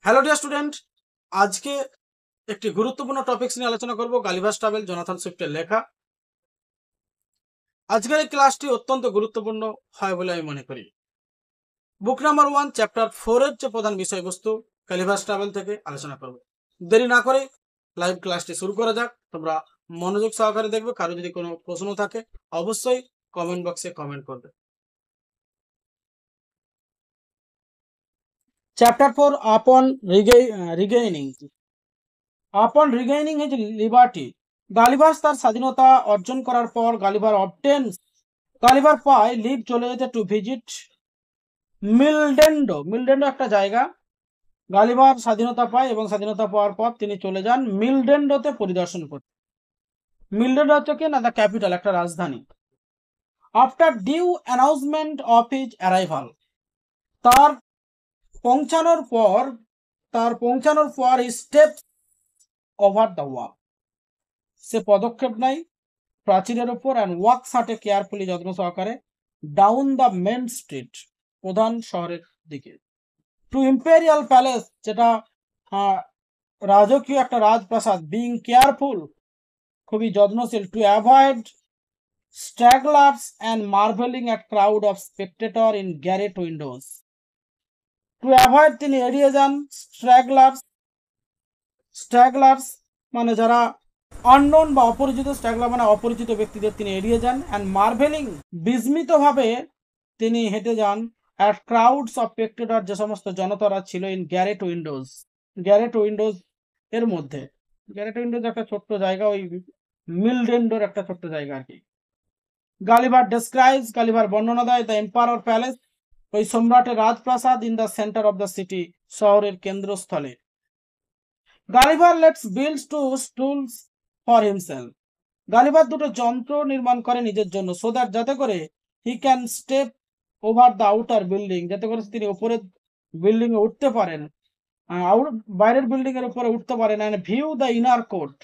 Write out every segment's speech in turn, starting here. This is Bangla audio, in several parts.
হ্যালো ডিয়ার স্টুডেন্ট, আজকে একটি গুরুত্বপূর্ণ টপিকস নিয়ে আলোচনা করব। গালিভার্স ট্রাভেল, জোনাথন সুইফটের লেখা। আজকের এই ক্লাসটি অত্যন্ত গুরুত্বপূর্ণ হয় বলে আমি মনে করি। বুক নাম্বার 1 চ্যাপ্টার 4 এর যে প্রধান বিষয়বস্তু গালিভার্স ট্রাভেল থেকে আলোচনা করব। দেরি না করে লাইভ ক্লাসটি শুরু করা যাক। তোমরা মনোযোগ সহকারে দেখবে। কারো যদি কোনো প্রশ্ন থাকে অবশ্যই কমেন্ট বক্সে কমেন্ট করবে। চ্যাপ্টার 4 আপন রিগেইনিং আপন রিগেইনিং হিজ লিবার্টি। গালিভার তার স্বাধীনতা অর্জন করার পর গালিভার পায় লিভ চলে যেতে টু ভিজিট মিলডেন্ডো। মিলডেন্ডো একটা জায়গা। গালিভার স্বাধীনতা পায় এবং স্বাধীনতা পাওয়ার পর তিনি চলে যান মিলডেন্ডোতে পরিদর্শন করতে। মিলডেন্ডো হচ্ছে কি না, দ্য ক্যাপিটাল, একটা রাজধানী। After due announcement of his arrival, তার পৌঁছানোর পর স্টেপস ওভার দ্য ওয়াল, সে পদক্ষেপ নেয় প্রাচীরের উপর অ্যান্ড ওয়াকস হাঁটে কেয়ারফুলি, যত্ন সহকারে, ডাউন দ্য মেন স্ট্রিট, প্রধান শহরের দিকে, টু ইম্পেরিয়াল প্যালেস, যেটা রাজকীয় একটা রাজপ্রাসাদ, বিং কেয়ারফুল, খুবই যত্নশীল, to avoid stragglers and marvelling at crowd of spectator in garret windows. To avoid, তিনি এড়িয়ে যান, স্ট্র্যাগলার্স মানে যারা আননোন বা অপরিচিত, স্ট্র্যাগলার মানে অপরিচিত ব্যক্তিদের তিনি এড়িয়ে যান, অ্যান্ড মার্ভেলিং, বিস্মিতভাবে তিনি হেঁটে যান, অ্যাট ক্রাউডস অফ স্পেকটেটর, যে সমস্ত জনতারা ছিল, ইন গ্যারেট উইন্ডোজ এর মধ্যে। গ্যারেট উইন্ডোজ একটা ছোট্ট জায়গা, ওই মিলডেন্ডোর একটা ছোট্ট জায়গা আর কি। গালিভার বর্ণনা দেয় দ্য এম্পায়ার প্যালেস, ওই সম্রাটের রাজপ্রাসাদ, in the centre of the city, শহরের কেন্দ্রস্থলে। Gulliver lets build two stools for himself, Gulliver দুটো যন্ত্র নির্মাণ করে নিজের জন্য, সো দ্যাট, যাতে করে he can step over the outer building, যাতে করে তিনি উপরের বিল্ডিং এ উঠতে পারেন, বাইরের বিল্ডিং এর উপরে উঠতে পারেন, and view the inner court,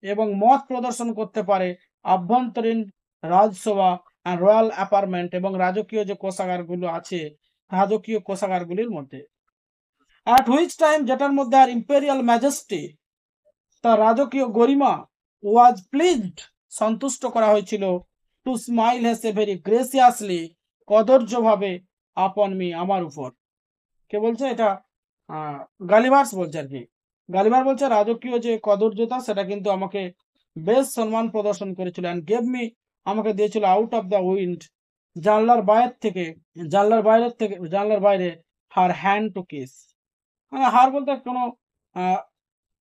এবং মত প্রদর্শন করতে পারে আভ্যন্তরীণ রাজসভা, রয়্যাল অ্যাপার্টমেন্ট, এবং রাজকীয় যে কোষাগারগুলো আছে, রাজকীয় কোষাগারগুলির মধ্যে। অ্যাট হুইচ টাইম, যেটার মধ্যে আর ইম্পেরিয়াল ম্যাজেস্টি, তার রাজকীয় গরিমা, ওয়াজ প্লিজড, সন্তুষ্ট করা হয়েছিল, টু স্মাইল হেসে ভেরি গ্রেসিয়াসলি, কদর্যভাবে, আপন মি, আমার উপর। কে বলছে এটা? গালিভার্স বলছে আর কি। গালিভার বলছে রাজকীয় যে কদর্যতা সেটা কিন্তু আমাকে বেশ সম্মান প্রদর্শন করেছিল, অ্যান্ড গেভ মি, আমাকে দিয়েছিল, আউট অফ দ্য উইন্ড, জানলার বাইরে, হার হ্যান্ড টু কিস, মানে হার বলতে কোনো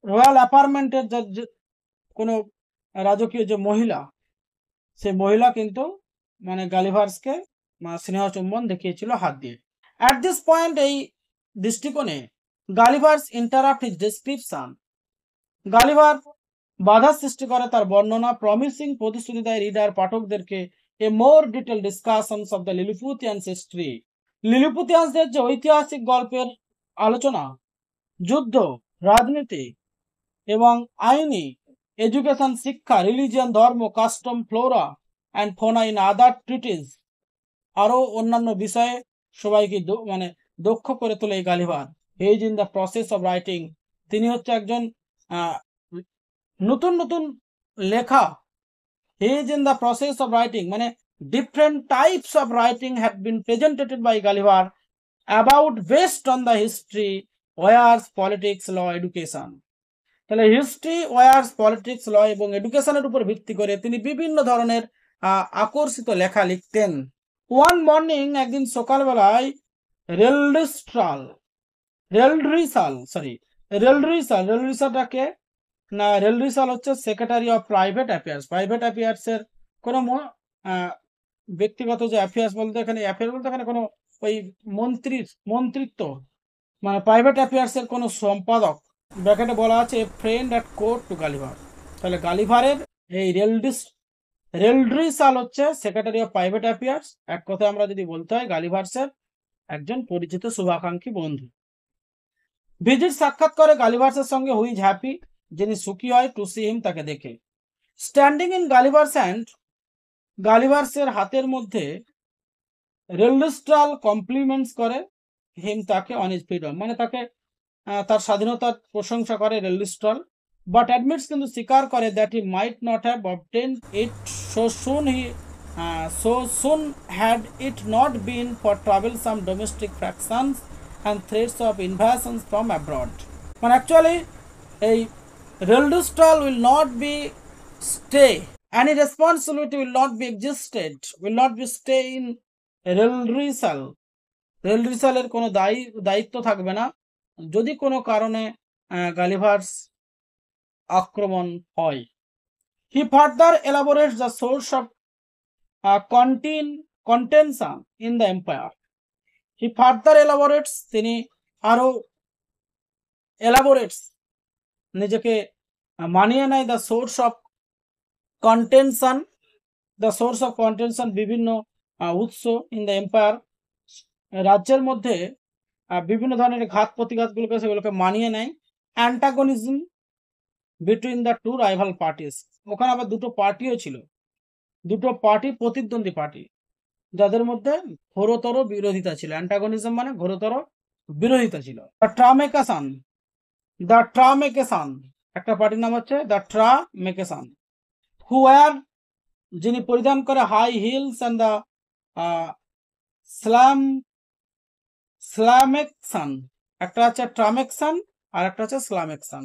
রয়্যাল অ্যাপার্টমেন্টের কোনো রাজকীয় যে মহিলা, সে মহিলা কিন্তু মানে গালিভার্সকে স্নেহ চুম্বন দেখিয়েছিল হাত দিয়ে। অ্যাট দিস পয়েন্ট, এই দৃষ্টিকোণে, Gulliver's interrupt his description, Gulliver বাধা সৃষ্টি করে তার বর্ণনা, প্রমিসিং, প্রতিশ্রুতি দেয় রিডার, পাঠকদেরকে, a more detail discussions of the Lilliputians history, লিলিপুথিয়ান্সদের যে ঐতিহাসিক গল্পের আলোচনা, যুদ্ধ, রাজনীতি এবং আইনি, এডুকেশন, শিক্ষা, রিলিজিয়ন, ধর্ম, custom, flora and fauna, in other treatise, আরো অন্যান্য বিষয়ে সবাইকে মানে দক্ষ করে তোলে এই Gulliver. His in the process of writing, তিনি হচ্ছে একজন নতুন নতুন লেখা। His in the process of writing মানে different types of writing have been presented by Gulliver about based on the history, wars, politics, law, education. তাহলে হিস্ট্রি, ওয়ার্স, পলিটিক্স, ল এবং এডুকেশনের উপর ভিত্তি করে তিনি বিভিন্ন ধরনের আকর্ষিত লেখা লিখতেন। ওয়ান মর্নিং, একদিন সকালবেলায়, রেলরিসালটাকে না, রেলরিসাল হচ্ছে সেক্রেটারি অফ প্রাইভেট অ্যাফেয়ার্স এর কোনো ব্যক্তিগত যে অ্যাফেয়ার্স বলতে এখানে কোনো ওই মন্ত্রিত্ব, মানে প্রাইভেট অ্যাফেয়ার্স এর কোনো সম্পাদক, ব্র্যাকেটে বলা আছে friend at court two Gulliver. তাহলে গালিভারের এই রেলড্রিসাল হচ্ছে সেক্রেটারি অফ প্রাইভেট অ্যাফেয়ার্স, এক কথায় আমরা যদি বলতে হয় গালিভার্সের একজন পরিচিত শুভাকাঙ্ক্ষী বন্ধু। ভিজিট, সাক্ষাৎ করে গালিভার্সের সঙ্গে, হুইজ হ্যাপি, যিনি সুখী হয়, টু সি হিম, তাকে দেখে। স্ট্যান্ডিং ইন গালিভার্স হ্যান্ড, গালিভার্সের হাতের মধ্যে, রেলড্রিসাল কমপ্লিমেন্টস করে হিম, তাকে, অন হিজ ফ্রিডম, মানে তাকে তার স্বাধীনতার প্রশংসা করে রেলিস্ট্রল, বাট অ্যাডমিটস কিন্তু স্বীকার করে that he might not have obtain it so soon had it not been for troublesome domestic fractions and threats of invasions from abroad. মানে অ্যাকচুয়ালি এই রেলিস্ট্রল will not be stay, any responsibility will not be existed, will not be stay in রেলরিসাল, রেলরিসালের কোনো দায়িত্ব থাকবে না যদি কোনো কারণে গালিভার্স আক্রমণ হয়। He further elaborates the source of contention in the empire. He further elaborates, তিনি আরো elaborates, নিজেকে মানিয়ে নেয় the source of contention, the source of contention বিভিন্ন উৎস in the empire, রাজ্যের মধ্যে বিভিন্ন ধরনের ঘাত প্রতিঘাতগুলোকে সেগুলোকে মানিয়ে নেয়। Antagonism between the two rival parties, ওখানে আবার দুটো পার্টিও ছিল, দুটো পার্টি প্রতিদ্বন্দ্বী পার্টি যাদের মধ্যে ঘোরতর বিরোধিতা ছিল। অ্যান্টাগনিজম মানে ঘোরতর বিরোধিতা ছিল। দ্য ট্রামেকেসান, একটা পার্টির নাম হচ্ছে দ্য ট্রামেকেসান, হু আর, যিনি পরিধান করে হাই হিলস অ্যান্ড দ্য স্লামেকসান, একটা হচ্ছে ট্রামেকসান আর একটা হচ্ছে স্লামেকসান।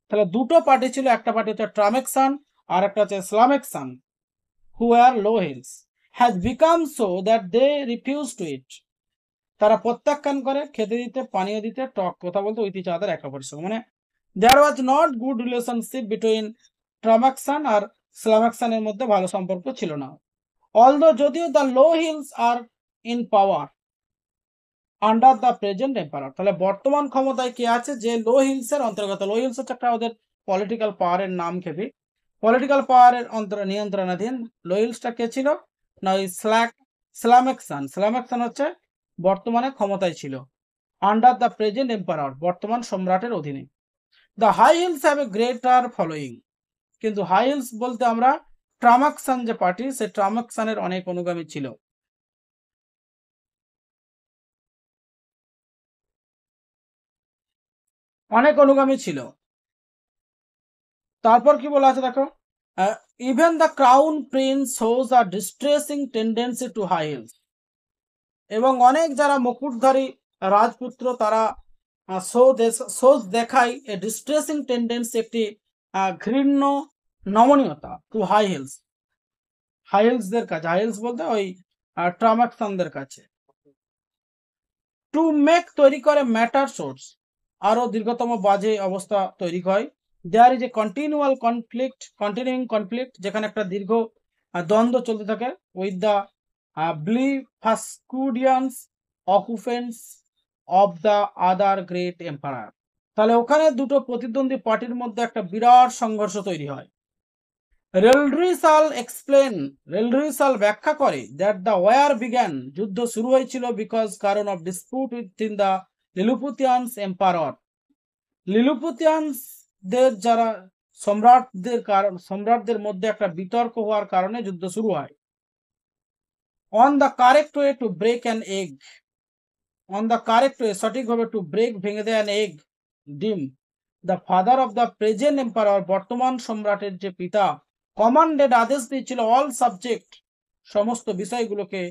তাহলে দুটো পার্টি ছিল, একটা পার্টি হচ্ছে ট্রামেকসান আর একটা হচ্ছে স্লামেকসান, who wear low heels, has become so that they refuse to eat, তারা প্রত্যাখ্যান করে খেতে দিতে, পানীয় দিতে, টক কথা বলতে উইথ ইচ আদার, একে অপরের সঙ্গে। মানে there was not good relationship between Tramecksan আর স্লামাকসানের মধ্যে ভালো সম্পর্ক ছিল না। অলদো, যদিও the low heels are in power under the present emperor, তাহলে বর্তমান ক্ষমতায় কে আছে, যে লো হিলসের অন্তর্গত। লো হিলস হচ্ছে একটা ওদের পলিটিক্যাল পাওয়ারের নাম খেপি, পলিটিক্যাল পাওয়ারের নিয়ন্ত্রণাধীন। লো হিলসটা কে ছিল না, ওই স্লামেকসান, স্লামেকসান হচ্ছে বর্তমানে ক্ষমতায় ছিল। আন্ডার দ্য প্রেজেন্ট এম্পারার, বর্তমান সম্রাটের অধীনে। The high heels have a greater following, কিন্তু হাই হিলস বলতে আমরা ট্রামাকসান যে পার্টি, সে ট্রামাকসানের অনেক অনুগামী ছিল। অনেক অনুগামী ছিল। তারপর কি বলা আছে দেখো, even the crown prince shows a distressing tendency to high heels, এবং অনেক যারা মুকুটধারী রাজপুত্র তারা শোজ দেখায় এ ডিস্ট্রেসিং টেন্ডেন্সি, একটি ঘৃণ্য নমনীয়তা, টু হাই হিলস, হাই হিলসদের কাছে। হাই হিলস বলতে ওই ট্রামাকসানদের কাছে। টু মেক, তৈরি করে, ম্যাটার সোর্স, আরো দীর্ঘতম বাজে অবস্থা তৈরি হয়। There is a continuing conflict, যেখানে একটা দীর্ঘ দ্বন্দ্ব চলতে থাকে with the Blefuscudians occupants of the other great empire. তাহলে ওখানে দুটো প্রতিদ্বন্দ্বী পার্টির মধ্যে একটা বিরাট সংঘর্ষ তৈরি হয়। রেলরিসাল ব্যাখ্যা করে দ্যাট দ্য ওয়ার বিগ্যান, যুদ্ধ শুরু হয়েছিল, বিকজ কারণ of dispute within the Lilliputians empire, লিলুপুতিয়ানসদের যারা সম্রাটদের মধ্যে একটা বিতর্ক হওয়ার কারণে যুদ্ধ শুরু হয়। On the correct way to break an egg, on the correct way, সঠিকভাবে, টু ব্রেক, ভেঙে দেয়, অ্যান এগ, ডিম, the father of the present empire, বর্তমান সম্রাটের যে পিতা, কমান্ডেড, আদেশ দিয়েছিল, অল সাবজেক্ট, সমস্ত বিষয়গুলোকে,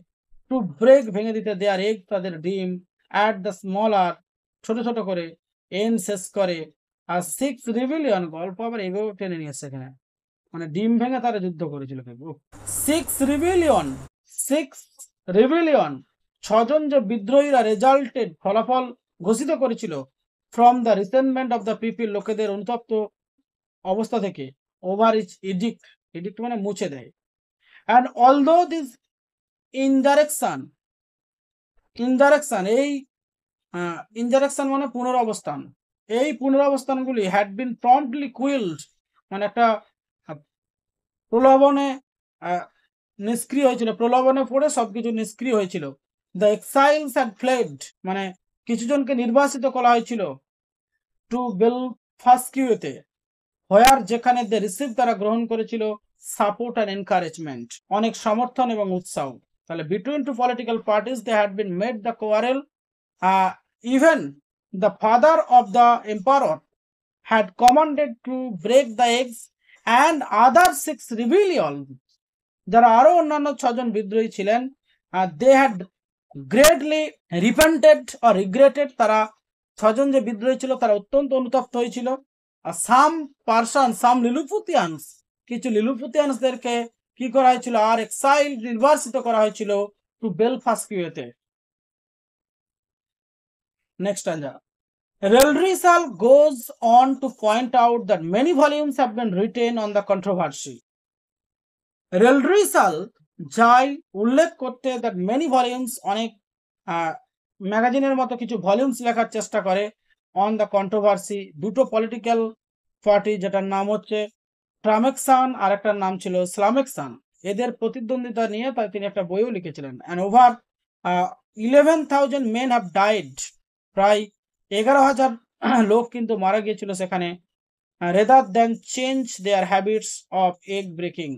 টু ব্রেক, ভেঙে দিতে, দেয়ার এগ, তাদের ডিম, অ্যাট দ্য স্মলার, ছোট ছোট করে, এন, শেষ করে, আর 6 রিভিলিয়ন, গল্প আবার এভাবে টেনে নিয়ে এসছে এখানে, মানে ডিম ভেঙে তারা যুদ্ধ করেছিল। 6 রিভিলিয়ন, 6জন যে বিদ্রোহীরা রেজাল্টেড, ফলাফল ঘোষিত করেছিল, from the resentment of the people, লোকেদের অনুতপ্ত অবস্থা থেকে, ওভার ইচ এডিক্ট, এডিক্ট মানে মুছে দেয়। অ্যান্ড অলদো দিস ইনজারেকশন, এই ইনজারেকশন মানে পুনরবস্থান, এই পুনরবস্থানগুলি হ্যাড বিন প্রম্পটলি কুইল্ড, মানে একটা প্রলোভনে নিষ্ক্রিয় হয়েছিল, প্রলোভনে পড়ে সবকিছু নিষ্ক্রিয় হয়েছিল। দ্য এক্সাইলস হ্যাড ফ্লেড, মানে কিছু জনকে নির্বাসিত করা হয়েছিল, টু বেলফাস্কিউতে, হোয়ার, যেখানে দে রিসিভ, তারা গ্রহণ করেছিল, সাপোর্ট অ্যান্ড এনকারেজমেন্ট, অনেক সমর্থন এবং উৎসাহ। তাহলে between two political parties they had been made the quarrel, even the father of the emperor had commanded to break the eggs and other 6 rebellion. যারা আরো অন্যান্য 6 জন বিদ্রোহী ছিলেন, they had greatly repented or regretted. তারা 6 জন যে বিদ্রোহী ছিল তারা অত্যন্ত অনুতপ্ত হয়েছিল। some persons, some লিলুপুতিয়ানস, কিছু লিলুপুতিয়ানসদেরকে কি করা হয়েছিল, আর এক্সাইল, নির্বাসিত করা হয়েছিল টু বেলফাস্কিউতে। Next stanza. Reldresal goes on to point out that many volumes have been written on the controversy. Reldresal যাই উল্লেখ করতে that many volumes, অনেক ম্যাগাজিনের মতো কিছু ভলিউমস লেখার চেষ্টা করে অন দ্য কন্ট্রোভার্সি, দুটো পলিটিক্যাল পার্টি যেটার নাম হচ্ছে ট্রামেকসান আর একটার নাম ছিল স্লামেকসান, এদের প্রতিদ্বন্দ্বিতা নিয়ে তাই তিনি একটা বইও লিখেছিলেন। And over 11,000 men have died, প্রায় 11,000 লোক কিন্তু মারা গিয়েছিল সেখানে। Rather than change their habits of egg breaking,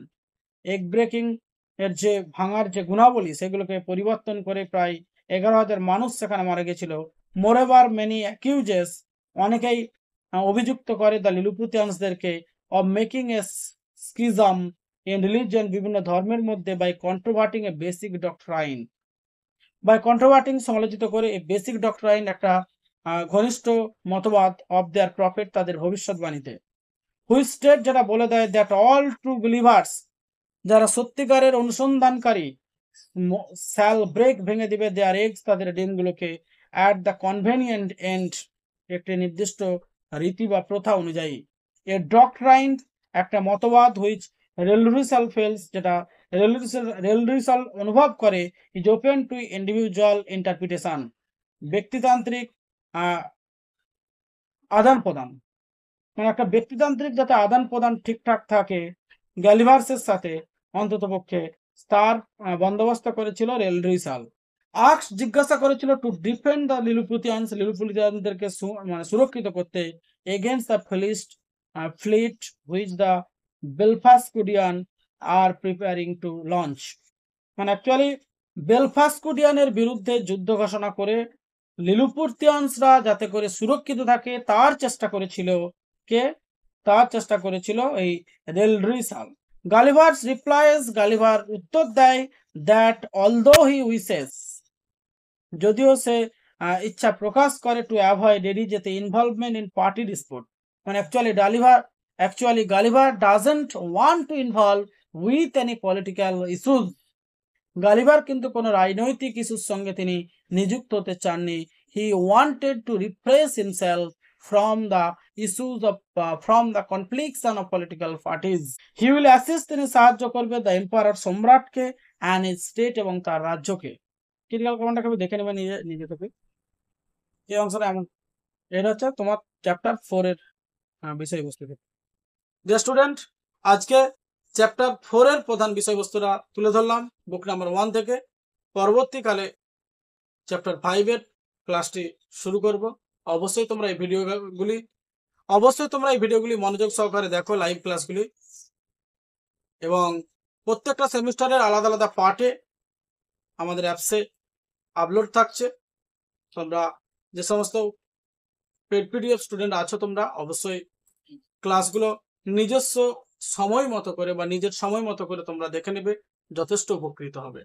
egg breaking এর যে ভাঙার যে গুণাবলী সেগুলোকে পরিবর্তন করে প্রায় 11,000 মানুষ সেখানে মারা গেছিল। মোরেভার মেনি অ্যাকিউজেস, অনেকেই অভিযুক্ত করে দ্য লিলুপুতিয়ানসদেরকে of making a schism in religion, বিভিন্ন ধর্মের মধ্যে, by controverting a basic doctrine, by controverting, সমালোচিত করে, এ বেসিক ডক্ট্রাইন, একটা ঘনিষ্ঠ মতবাদ, অফ দেয়ার প্রফেট, তাদের ভবিষ্যৎবাণীতে। হুইচ স্টেট, যেটা বলে দেয়, দ্যাট অল ট্রু বিলিভার্স, যারা সত্যিকারের অনুসন্ধানকারী, শ্যাল ব্রেক, ভেঙে দিবে, দেয়ার এগস, তাদের ডিমগুলোকে, অ্যাট দ্য কনভেনিয়েন্ট এন্ড, একটি নির্দিষ্ট রীতি বা প্রথা অনুযায়ী। এ ডক্ট্রাইন, একটা মতবাদ, হুইচ রেলরিসাল ফেলস, যেটা রেলরিসাল অনুভব করে, is open to individual interpretation, ব্যক্তিতান্ত্রিক আদান প্রদান, মানে একটা ব্যক্তিতান্ত্রিক যাতে আদান প্রদান ঠিকঠাক থাকে গ্যালিভার্সের সাথে, অন্তত পক্ষে তার বন্দোবস্ত করেছিল রেলরিসাল। আক্স, জিজ্ঞাসা করেছিল, টু ডিফেন্ড দ্য লিলুপুতিয়ানস, লিলুপুতিয়ানদেরকে মানে সুরক্ষিত করতে, against the fleet which the Blefuscudian are preparing to launch, মানে অ্যাকচুয়ালি বেলফাস্কুডিয়ানের বিরুদ্ধে যুদ্ধ ঘোষণা করে লিলুপুতিয়ানসরা যাতে করে সুরক্ষিত থাকে তার চেষ্টা করেছিল কে, তার চেষ্টা করেছিল এই রেলরিসাল। গালিভার্স রিপ্লাইজ, গালিভার উত্তর দেয়, দ্যাট অলদো হি উইসেস, যদিও সে ইচ্ছা প্রকাশ করে, টু অ্যাভয়েড এড়িয়ে যেতে, ইনভলভমেন্ট ইন পার্টি ডিসপুট, মানে actually Gulliver doesn't want to involve with any political issues, Gulliver কিন্তু কোনো রাজনৈতিক ইস্যুর সঙ্গে তিনি নিযুক্ত হতে চাননি। He wanted to repress himself from the issues of from the confliction of political parties. He will assist, তিনি সাহায্য করবে, the emperor, সম্রাটকে, and his state, এবং তার রাজ্যকে। ক্রিটিক্যাল কমেন্টটা কবে দেখে নেবে নিজে থেকে। এই অংশটা এমন, এটা হচ্ছে তোমার চ্যাপ্টার 4 এর বিষয়বস্তু। ডিয়ার স্টুডেন্ট, আজকে চ্যাপ্টার 4 এর প্রধান বিষয়বস্তুটা তুলে ধরলাম বুক নাম্বার 1 থেকে। পরবর্তীকালে চ্যাপ্টার 5 এর ক্লাসটি শুরু করব। অবশ্যই তোমরা এই ভিডিওগুলি মনোযোগ সহকারে দেখো, লাইভ ক্লাসগুলি, এবং প্রত্যেকটা সেমিস্টারের আলাদা আলাদা পার্টে আমাদের অ্যাপসে আপলোড থাকছে। তোমরা যে সমস্ত পেড পিডিএফ স্টুডেন্ট আছো, তোমরা অবশ্যই ক্লাসগুলো নিজস্ব সময় মতো করে বা নিজের সময় মতো করে তোমরা দেখে নেবে, যথেষ্ট উপকৃত হবে।